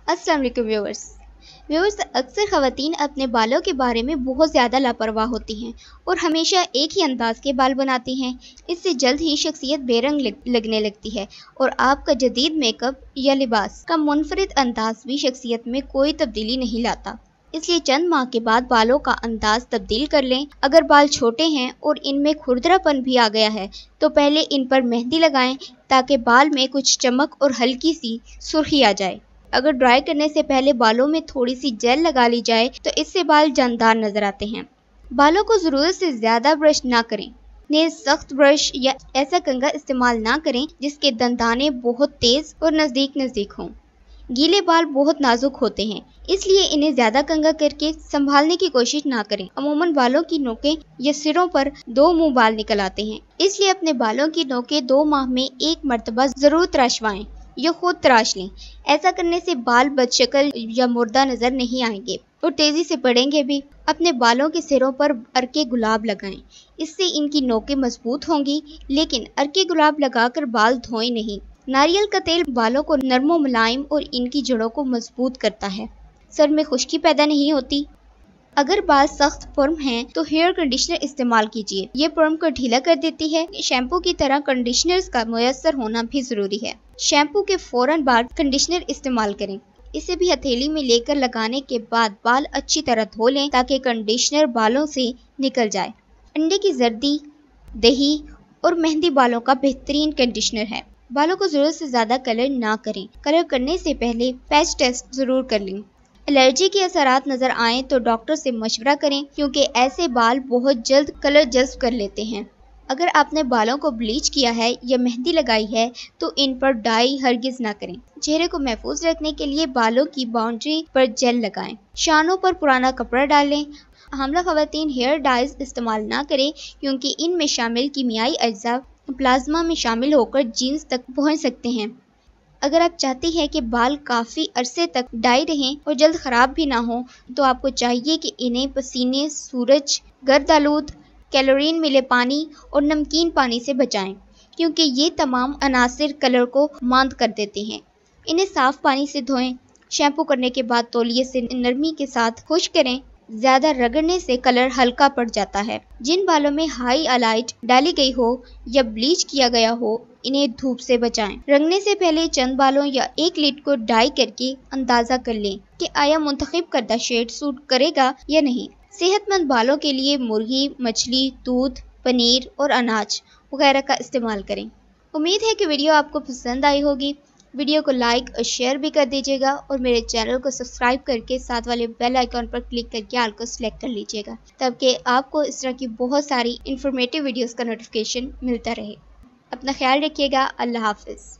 अस्सलाम वालेकुम व्यूअर्स, अक्सर ख़वातीन अपने बालों के बारे में बहुत ज़्यादा लापरवाह होती हैं और हमेशा एक ही अंदाज के बाल बनाती हैं। इससे जल्द ही शख्सियत बेरंग लगने लगती है और आपका जदीद मेकअप या लिबास का मुनफरिद अंदाज भी शख्सियत में कोई तब्दीली नहीं लाता। इसलिए चंद माह के बाद बालों का अंदाज तब्दील कर लें। अगर बाल छोटे हैं और इनमें खुरदरापन भी आ गया है तो पहले इन पर मेहंदी लगाएं ताकि बाल में कुछ चमक और हल्की सी सुर्खी आ जाए। अगर ड्राई करने से पहले बालों में थोड़ी सी जेल लगा ली जाए तो इससे बाल जानदार नजर आते हैं। बालों को ज़रूरत से ज़्यादा ब्रश ना करें। सख्त ब्रश या ऐसा कंघा इस्तेमाल ना करें जिसके दंदाने बहुत तेज और नज़दीक हों। गीले बाल बहुत नाजुक होते हैं, इसलिए इन्हें ज़्यादा कंघा करके संभालने की कोशिश ना करें। अमूमन बालों की नोकें या सिरों पर 2 मुंह बाल निकल आते हैं, इसलिए अपने बालों की नोकें 2 माह में 1 मरतबा ज़रूर तराशवाएं या खुद तराश लें। ऐसा करने से बाल बदशक्ल या मुर्दा नजर नहीं आएंगे और तेजी से बढ़ेंगे भी। अपने बालों के सिरों पर अर्के गुलाब लगाएं, इससे इनकी नोकें मजबूत होंगी, लेकिन अर्के गुलाब लगाकर बाल धोएं नहीं। नारियल का तेल बालों को नरम व मुलायम और इनकी जड़ों को मजबूत करता है। सर में खुश्की पैदा नहीं होती। अगर बाल सख्त पर्म हैं तो हेयर कंडीशनर इस्तेमाल कीजिए, ये पर्म को ढीला कर देती है। शैम्पू की तरह कंडीशनर्स का मुयस्सर होना भी जरूरी है। शैम्पू के फौरन बाद कंडीशनर इस्तेमाल करें। इसे भी हथेली में लेकर लगाने के बाद बाल अच्छी तरह धो लें ताकि कंडीशनर बालों से निकल जाए। अंडे की जर्दी, दही और मेहंदी बालों का बेहतरीन कंडीशनर है। बालों को जरूरत से ज्यादा कलर ना करें। कलर करने से पहले पैच टेस्ट जरूर कर लें। एलर्जी के असरात नजर आए तो डॉक्टर से मशवरा करें, क्योंकि ऐसे बाल बहुत जल्द कलर जज्ब कर लेते हैं। अगर आपने बालों को ब्लीच किया है या मेहंदी लगाई है तो इन पर डाई हरगिज ना करें। चेहरे को महफूज रखने के लिए बालों की बाउंड्री पर जेल लगाएं। शानों पर पुराना कपड़ा डालें। हामला ख़वातीन हेयर डाइज इस्तेमाल ना करें, क्योंकि इनमें शामिल कीमियाई अज्जा प्लाज्मा में शामिल होकर जीन्स तक पहुँच सकते हैं। अगर आप चाहती हैं कि बाल काफ़ी अरसे तक डाई रहें और जल्द ख़राब भी ना हो तो आपको चाहिए कि इन्हें पसीने, सूरज, गर्द आलूद, कैलोरीन मिले पानी और नमकीन पानी से बचाएं, क्योंकि ये तमाम अनासिर कलर को मांद कर देते हैं। इन्हें साफ़ पानी से धोएं। शैम्पू करने के बाद तौलिए से नरमी के साथ खुश्क करें। ज़्यादा रगड़ने से कलर हल्का पड़ जाता है। जिन बालों में हाई हाइलाइट डाली गई हो या ब्लीच किया गया हो, इन्हें धूप से बचाएं। रंगने से पहले चंद बालों या एक लीड को डाई करके अंदाज़ा कर लें कि आया मुंतखब करदा शेड सूट करेगा या नहीं। सेहतमंद बालों के लिए मुर्गी, मछली, दूध, पनीर और अनाज वगैरह का इस्तेमाल करें। उम्मीद है कि वीडियो आपको पसंद आई होगी। वीडियो को लाइक और शेयर भी कर दीजिएगा और मेरे चैनल को सब्सक्राइब करके साथ वाले बेल आइकॉन पर क्लिक करके ऑल को सिलेक्ट कर लीजिएगा, ताकि आपको इस तरह की बहुत सारी इंफॉर्मेटिव वीडियोस का नोटिफिकेशन मिलता रहे। अपना ख्याल रखिएगा। अल्लाह हाफिज़।